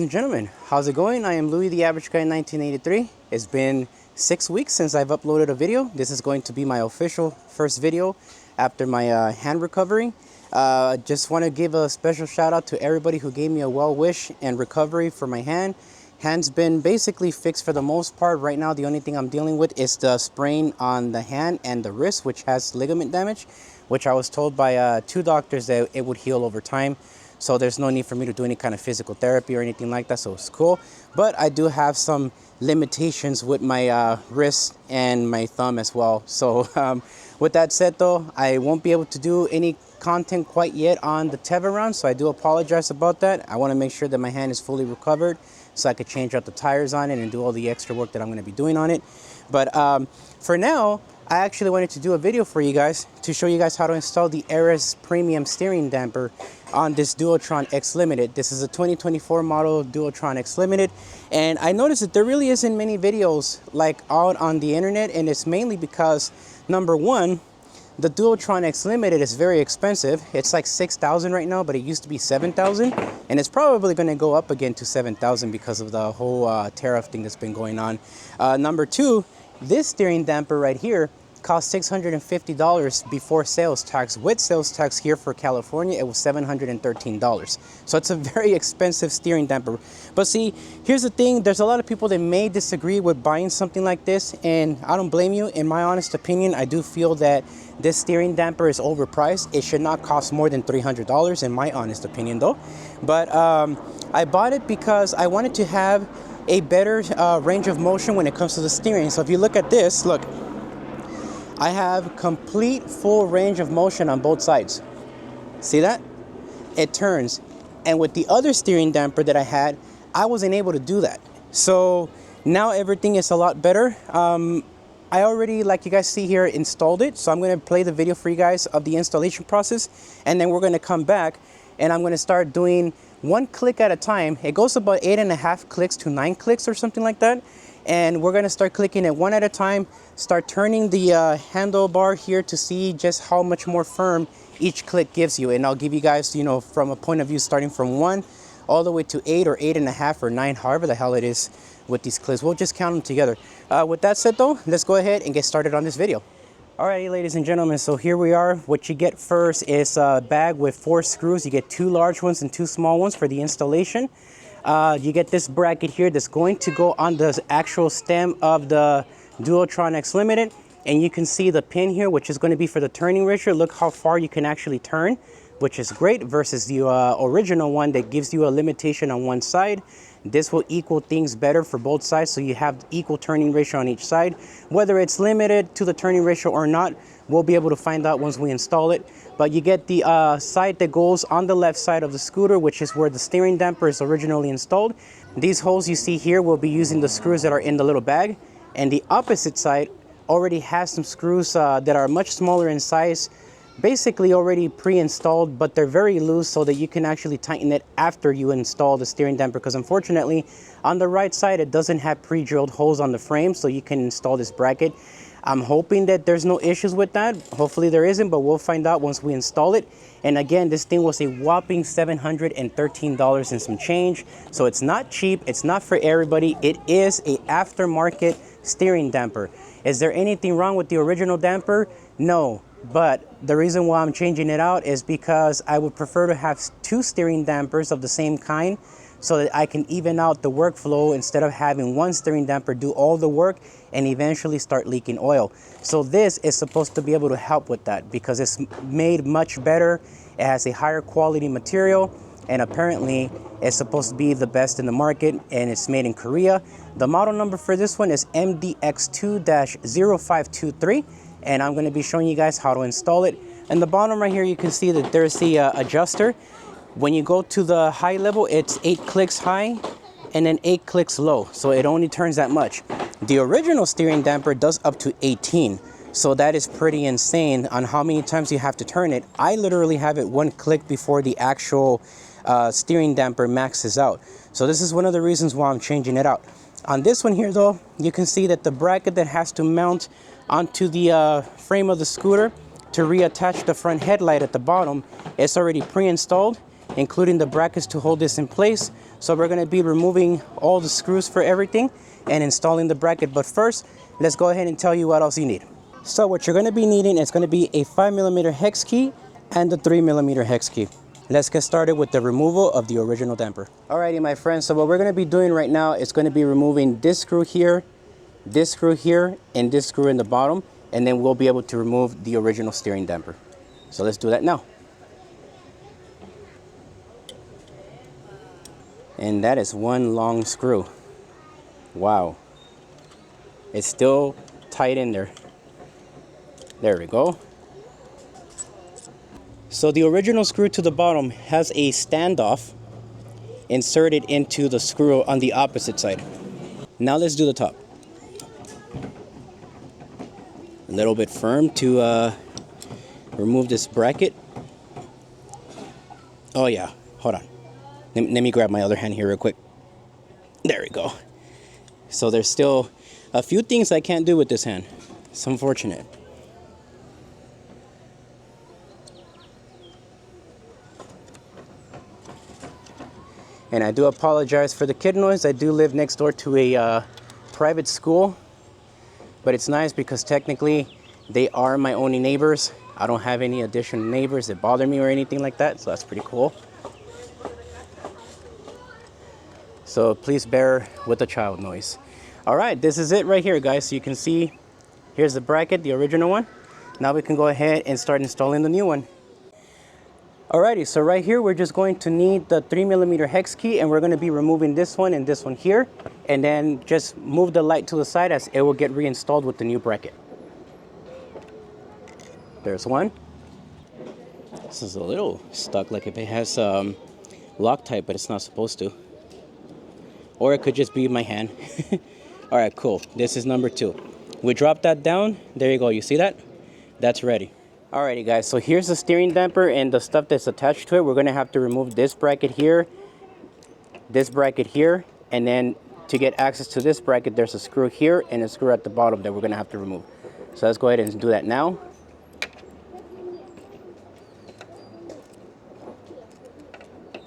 and gentlemen, how's it going? I am Louis the Average Guy 1983. It's been 6 weeks since I've uploaded a video. This is going to be my official first video after my hand recovery. Just want to give a special shout out to everybody who gave me a well wish and recovery for my hand. Hand's been basically fixed for the most part. Right now, the only thing I'm dealing with is the sprain on the hand and the wrist, which has ligament damage, which I was told by 2 doctors that it would heal over time. So there's no need for me to do any kind of physical therapy or anything like that, so it's cool. But I do have some limitations with my wrist and my thumb as well. So with that said though, I won't be able to do any content quite yet on the Teva round, so I do apologize about that. I want to make sure that my hand is fully recovered so I could change out the tires on it and do all the extra work that I'm going to be doing on it. But for now, I actually wanted to do a video for you guys to show you guys how to install the Erexx premium steering damper on this Dualtron X Limited. This is a 2024 model Dualtron X Limited, and I noticed that there really isn't many videos like out on the internet, and it's mainly because, number one, the Dualtron X Limited is very expensive. It's like $6,000 right now, but it used to be $7,000, and it's probably going to go up again to $7,000 because of the whole tariff thing that's been going on. Number two, this steering damper right here cost $650 before sales tax. With sales tax here for California, it was $713. So it's a very expensive steering damper. But see, here's the thing, there's a lot of people that may disagree with buying something like this, and I don't blame you. In my honest opinion, I do feel that this steering damper is overpriced. It should not cost more than $300 in my honest opinion though. But I bought it because I wanted to have a better range of motion when it comes to the steering. So if you look at this, look, I have complete full range of motion on both sides. See that? It turns. And with the other steering damper that I had, I wasn't able to do that. So now everything is a lot better. I already, like you guys see here, installed it. So I'm going to play the video for you guys of the installation process. And then we're going to come back and I'm going to start doing 1 click at a time. It goes about 8.5 clicks to 9 clicks or something like that. And we're going to start clicking it one at a time, start turning the handlebar here to see just how much more firm each click gives you. And I'll give you guys, you know, from a point of view starting from 1 all the way to 8 or 8.5 or 9, however the hell it is with these clicks. We'll just count them together. With that said though, let's go ahead and get started on this video. Alrighty, ladies and gentlemen, so here we are. What you get first is a bag with 4 screws. You get 2 large ones and 2 small ones for the installation. You get this bracket here that's going to go on the actual stem of the Dualtron X Limited, and you can see the pin here, which is going to be for the turning ratio. Look how far you can actually turn, which is great versus the original one that gives you a limitation on one side. This will equal things better for both sides, so you have equal turning ratio on each side. Whether it's limited to the turning ratio or not, we'll be able to find out once we install it. But you get the side that goes on the left side of the scooter, which is where the steering damper is originally installed. These holes you see here will be using the screws that are in the little bag. And the opposite side already has some screws that are much smaller in size, basically already pre-installed, but they're very loose so that you can actually tighten it after you install the steering damper, because unfortunately on the right side it doesn't have pre-drilled holes on the frame, so you can install this bracket. I'm hoping that there's no issues with that. Hopefully there isn't, but we'll find out once we install it. And again, this thing was a whopping $713 and some change. So it's not cheap. It's not for everybody. It is a aftermarket steering damper. Is there anything wrong with the original damper? No. But the reason why I'm changing it out is because I would prefer to have 2 steering dampers of the same kind, so that I can even out the workflow instead of having 1 steering damper do all the work and eventually start leaking oil. So this is supposed to be able to help with that because it's made much better. It has a higher quality material, and apparently it's supposed to be the best in the market, and it's made in Korea. The model number for this one is MDX2-0523, and I'm going to be showing you guys how to install it. And the bottom right here, you can see that there's the adjuster. When you go to the high level, it's 8 clicks high and then 8 clicks low. So it only turns that much. The original steering damper does up to 18. So that is pretty insane on how many times you have to turn it. I literally have it 1 click before the actual steering damper maxes out. So this is one of the reasons why I'm changing it out. On this one here though, you can see that the bracket that has to mount onto the frame of the scooter to reattach the front headlight at the bottom is already pre-installed, including the brackets to hold this in place. So we're going to be removing all the screws for everything and installing the bracket. But first, let's go ahead and tell you what else you need. So what you're going to be needing is going to be a 5mm hex key and a 3mm hex key. Let's get started with the removal of the original damper. Alrighty, my friends, so what we're going to be doing right now is going to be removing this screw here, and this screw in the bottom, and then we'll be able to remove the original steering damper. So let's do that now. And that is one long screw. Wow. It's still tight in there. There we go. So the original screw to the bottom has a standoff inserted into the screw on the opposite side. Now let's do the top. A little bit firm to remove this bracket. Oh yeah, hold on. Let me grab my other hand here real quick. There we go. So there's still a few things I can't do with this hand. It's unfortunate. And I do apologize for the kid noise. I do live next door to a private school. But it's nice because technically they are my only neighbors. I don't have any additional neighbors that bother me or anything like that. So that's pretty cool. So please bear with the child noise. All right, this is it right here, guys. So you can see, here's the bracket, the original one. Now we can go ahead and start installing the new one. Alrighty, so right here, we're just going to need the 3mm hex key, and we're going to be removing this one and this one here. And then just move the light to the side as it will get reinstalled with the new bracket. There's one. This is a little stuck, like if it has Loctite, but it's not supposed to. Or it could just be my hand. All right, cool. This is number 2. We drop that down. There you go. You see that? That's ready. Alrighty, guys. So here's the steering damper and the stuff that's attached to it. We're going to have to remove this bracket here, and then to get access to this bracket, there's a screw here and a screw at the bottom that we're going to have to remove. So let's go ahead and do that now.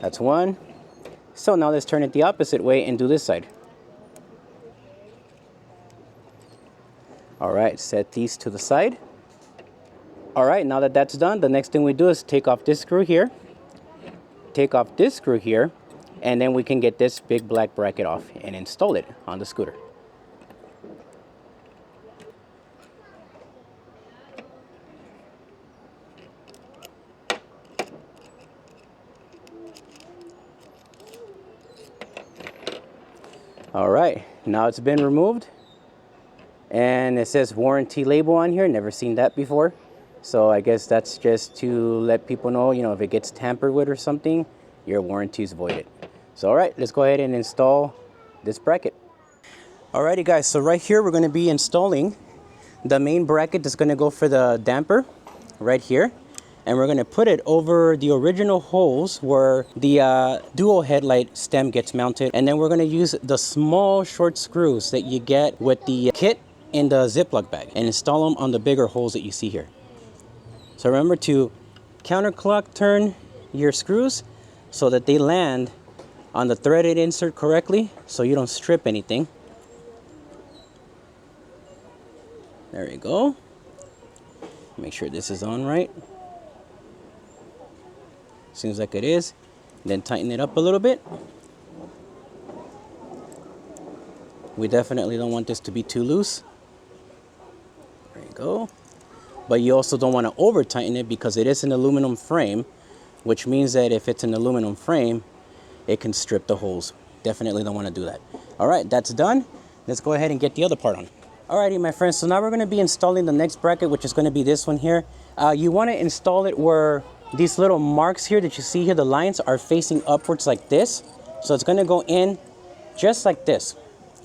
That's one. So now let's turn it the opposite way and do this side. All right, set these to the side. All right, now that that's done, the next thing we do is take off this screw here, and then we can get this big black bracket off and install it on the scooter. All right, now it's been removed, and it says warranty label on here. Never seen that before. So I guess that's just to let people know, you know, if it gets tampered with or something, your warranty is voided. So all right, let's go ahead and install this bracket. Alrighty, guys, so right here we're going to be installing the main bracket that's going to go for the damper right here. And we're going to put it over the original holes where the dual headlight stem gets mounted. And then we're going to use the small short screws that you get with the kit in the Ziploc bag and install them on the bigger holes that you see here. So remember to counterclock turn your screws so that they land on the threaded insert correctly so you don't strip anything. There you go. Make sure this is on right. Seems like it is. Then tighten it up a little bit. We definitely don't want this to be too loose. There you go. But you also don't want to over tighten it because it is an aluminum frame, which means that if it's an aluminum frame, it can strip the holes. Definitely don't want to do that. All right, that's done. Let's go ahead and get the other part on. Alrighty, my friends, so now we're going to be installing the next bracket, which is going to be this one here. You want to install it where these little marks here that you see here, the lines are facing upwards like this. So it's going to go in just like this,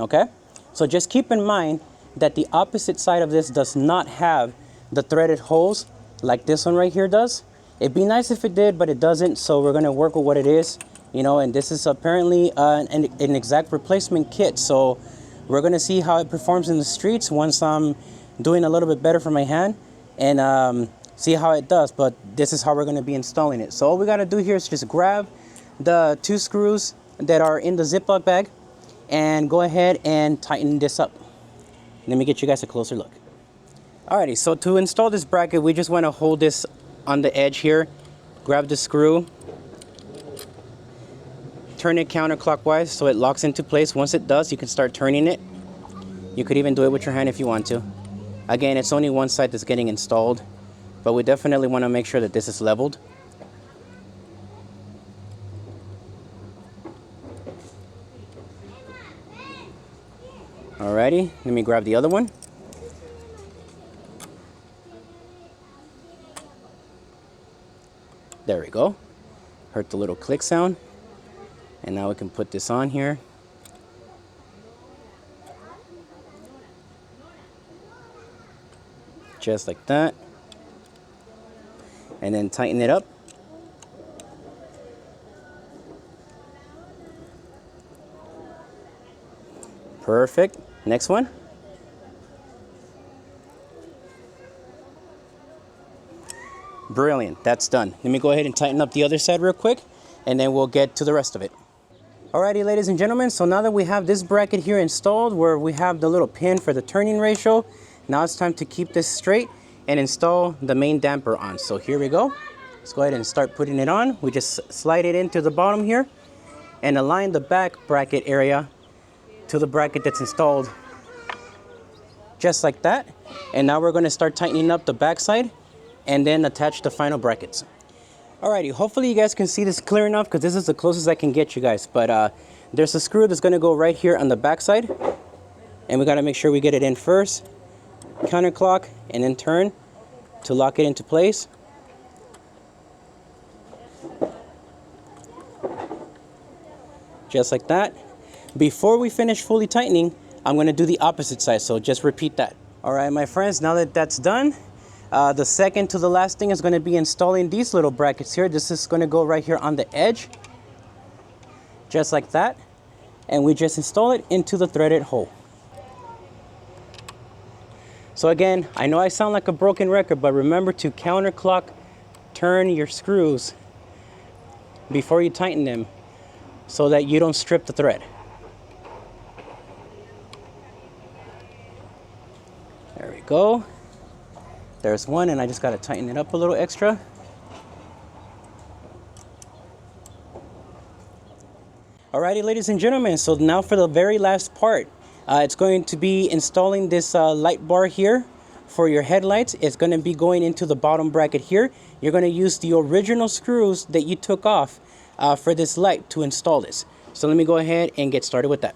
okay? So just keep in mind that the opposite side of this does not have the threaded holes like this one right here does. It'd be nice if it did, but it doesn't, so we're going to work with what it is, you know, and this is apparently an exact replacement kit. So we're going to see how it performs in the streets once I'm doing a little bit better for my hand and see how it does. But this is how we're going to be installing it. So all we got to do here is just grab the 2 screws that are in the Ziploc bag and go ahead and tighten this up. Let me get you guys a closer look. Alrighty, so to install this bracket, we just want to hold this on the edge here, grab the screw, turn it counterclockwise so it locks into place. Once it does, you can start turning it. You could even do it with your hand if you want to. Again, it's only one side that's getting installed, but we definitely want to make sure that this is leveled. Alrighty, let me grab the other one. There we go. Heard the little click sound. And now we can put this on here. Just like that. And then tighten it up. Perfect. Next one. Brilliant. That's done. Let me go ahead and tighten up the other side real quick, and then we'll get to the rest of it. Alrighty, ladies and gentlemen, so now that we have this bracket here installed where we have the little pin for the turning ratio, now it's time to keep this straight and install the main damper on. So here we go. Let's go ahead and start putting it on. We just slide it into the bottom here and align the back bracket area to the bracket that's installed, just like that. And now we're going to start tightening up the back side and then attach the final brackets. Alrighty, hopefully you guys can see this clear enough because this is the closest I can get you guys. But there's a screw that's going to go right here on the back side, and we got to make sure we get it in first, counterclock, and then turn to lock it into place. Just like that. Before we finish fully tightening, I'm going to do the opposite side, so just repeat that. Alright, my friends, now that that's done, the second to the last thing is going to be installing these little brackets here. This is going to go right here on the edge, just like that, and we just install it into the threaded hole. So again, I know I sound like a broken record, but remember to counterclock turn your screws before you tighten them so that you don't strip the thread. There we go. There's one, and I just got to tighten it up a little extra. Alrighty, ladies and gentlemen, so now for the very last part. It's going to be installing this light bar here for your headlights. It's going to be going into the bottom bracket here. You're going to use the original screws that you took off for this light to install this. So let me go ahead and get started with that.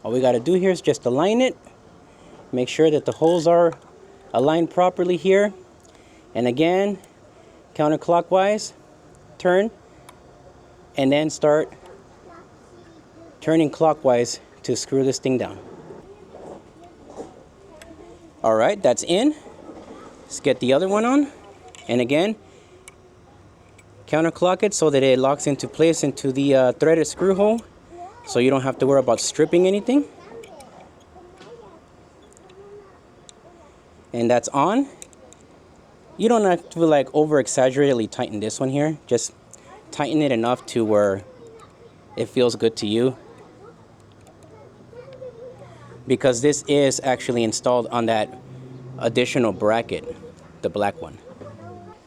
All we got to do here is just align it. Make sure that the holes are aligned properly here. And again, counterclockwise, turn, and then start turning clockwise to screw this thing down. Alright, that's in. Let's get the other one on. And again, counterclock it so that it locks into place into the threaded screw hole, so you don't have to worry about stripping anything. And that's on. You don't have to like over exaggeratedly tighten this one here. Just tighten it enough to where it feels good to you, because this is actually installed on that additional bracket, the black one.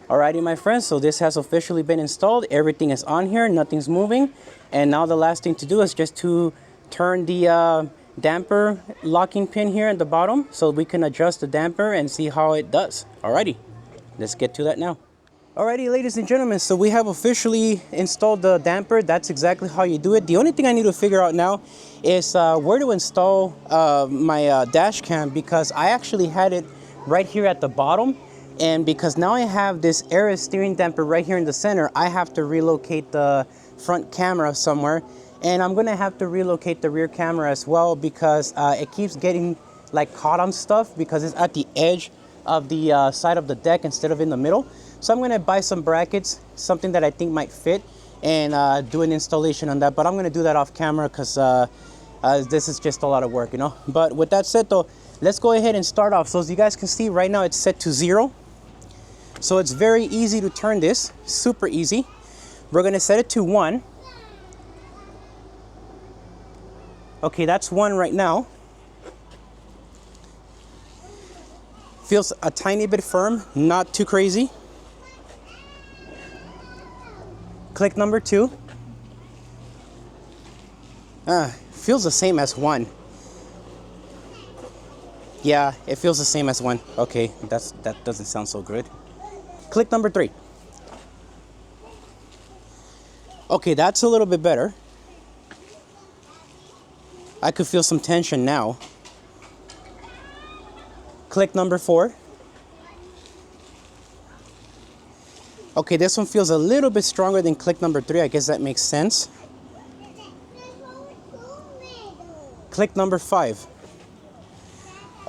Alrighty, my friends, so this has officially been installed. Everything is on here, nothing's moving. And now the last thing to do is just to turn the damper locking pin here at the bottom so we can adjust the damper and see how it does. Alrighty, let's get to that now. Alrighty, ladies and gentlemen, so we have officially installed the damper. That's exactly how you do it. The only thing I need to figure out now is where to install my dash cam, because I actually had it right here at the bottom, and because now I have this Erexx steering damper right here in the center, I have to relocate the front camera somewhere, and I'm gonna have to relocate the rear camera as well, because it keeps getting like caught on stuff because it's at the edge of the side of the deck instead of in the middle. So I'm going to buy some brackets, something that I think might fit, and do an installation on that. But I'm going to do that off camera because this is just a lot of work, you know. But with that said, though, let's go ahead and start off. So as you guys can see, right now it's set to 0. So it's very easy to turn this, super easy. We're going to set it to 1. Okay, that's one right now. Feels a tiny bit firm, not too crazy. Click number 2. Feels the same as 1. Yeah, it feels the same as 1. Okay, that doesn't sound so good. Click number 3. Okay, that's a little bit better. I could feel some tension now. Click number 4. Okay, this one feels a little bit stronger than click number 3. I guess that makes sense. Click number 5.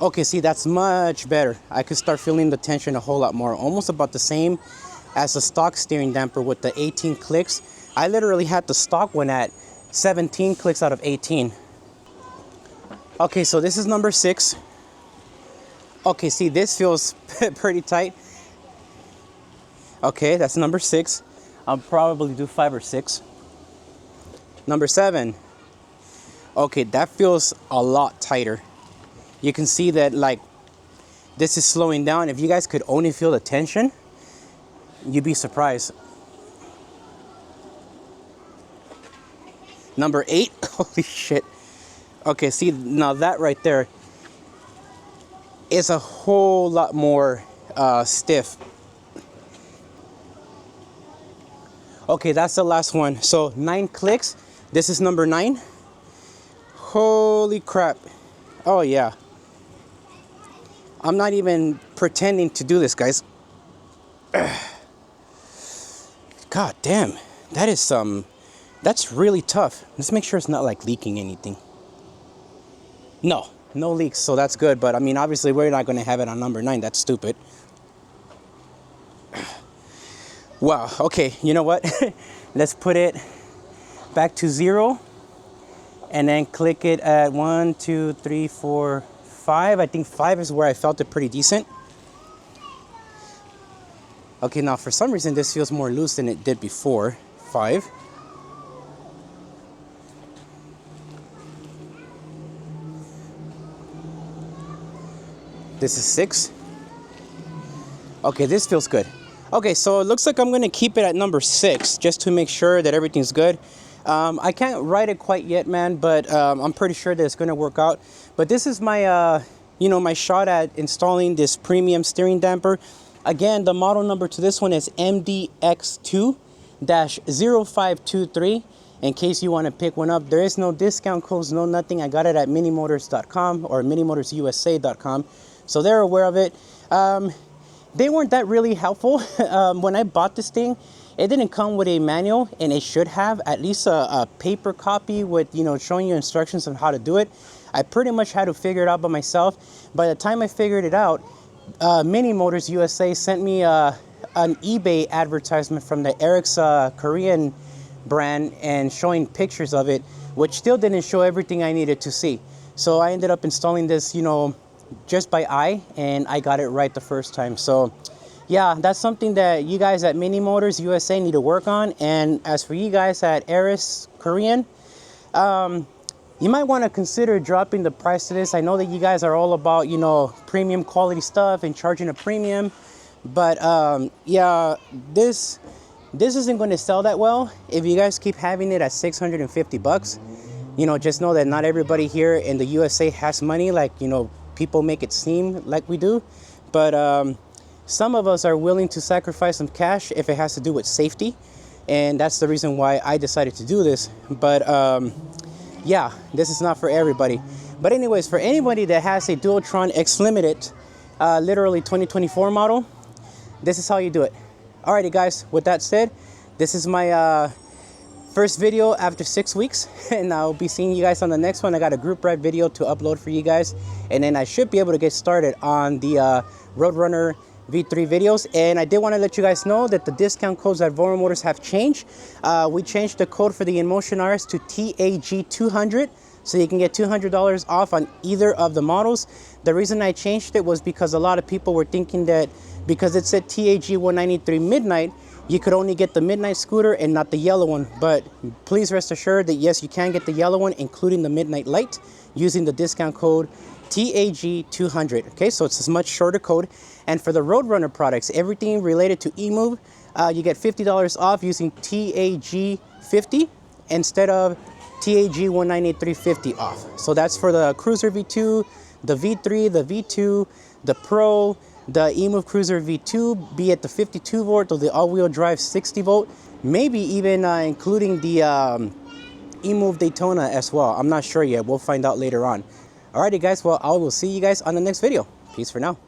Okay, see, that's much better. I could start feeling the tension a whole lot more. Almost about the same as the stock steering damper with the 18 clicks. I literally had the stock one at 17 clicks out of 18. Okay, so this is number 6. Okay, see, this feels pretty tight. Okay, that's number 6. I'll probably do 5 or 6. Number 7. Okay, that feels a lot tighter. You can see that, like, this is slowing down. If you guys could only feel the tension, you'd be surprised. Number 8. Holy shit. Okay, see, now that right there is a whole lot more stiff. Okay, that's the last one. So 9 clicks. This is number 9. Holy crap. Oh yeah. I'm not even pretending to do this, guys. God damn. That is that's really tough. Let's make sure it's not like leaking anything. No leaks, so that's good. But I mean, obviously we're not going to have it on number 9. That's stupid. Wow. Okay, you know what? Let's put it back to 0 and then click it at 1, 2, 3, 4, 5. I think 5 is where I felt it pretty decent. Okay, now for some reason this feels more loose than it did before. 5. This is 6. Okay, this feels good. Okay, so it looks like I'm gonna keep it at number 6 just to make sure that everything's good. I can't write it quite yet, man, but I'm pretty sure that it's gonna work out. But this is my, my shot at installing this premium steering damper. Again, the model number to this one is MDX2-0523. In case you want to pick one up, there is no discount codes, no nothing. I got it at minimotors.com or minimotorsusa.com. So they're aware of it. They weren't that really helpful. When I bought this thing, it didn't come with a manual, and it should have at least a paper copy with, showing you instructions on how to do it. I pretty much had to figure it out by myself. By the time I figured it out, Mini Motors USA sent me an eBay advertisement from the Erexx Korean brand and showing pictures of it, which still didn't show everything I needed to see. So I ended up installing this, just by eye, and I got it right the first time. So yeah, that's something that you guys at Mini Motors USA need to work on. And as for you guys at Erexx Korean, you might want to consider dropping the price to this. I know that you guys are all about, premium quality stuff and charging a premium, but yeah, this isn't going to sell that well if you guys keep having it at $650. Just know that not everybody here in the USA has money like, people make it seem like we do. But some of us are willing to sacrifice some cash if it has to do with safety. And that's the reason why I decided to do this. But yeah, this is not for everybody. But anyways, for anybody that has a Dualtron X Limited, literally 2024 model, this is how you do it. Alrighty guys, with that said, this is my first video after 6 weeks, and I'll be seeing you guys on the next one. I got a group ride video to upload for you guys, and then I should be able to get started on the Roadrunner V3 videos. And I did want to let you guys know that the discount codes at Voro Motors have changed. We changed the code for the InMotion RS to TAG200, so you can get $200 off on either of the models. The reason I changed it was because a lot of people were thinking that because it said TAG 193 Midnight, you could only get the Midnight scooter and not the yellow one. But please rest assured that yes, you can get the yellow one, including the Midnight Light, using the discount code TAG200. Okay, so it's a much shorter code. And for the Roadrunner products, everything related to eMove, you get $50 off using TAG50 instead of TAG198350 off. So that's for the Cruiser V2, the V3, the V2, the Pro, the eMove Cruiser V2, be it the 52 volt or the all-wheel drive 60 volt, maybe even including the eMove Daytona as well. I'm not sure yet. We'll find out later on. Alrighty guys, well, I will see you guys on the next video. Peace for now.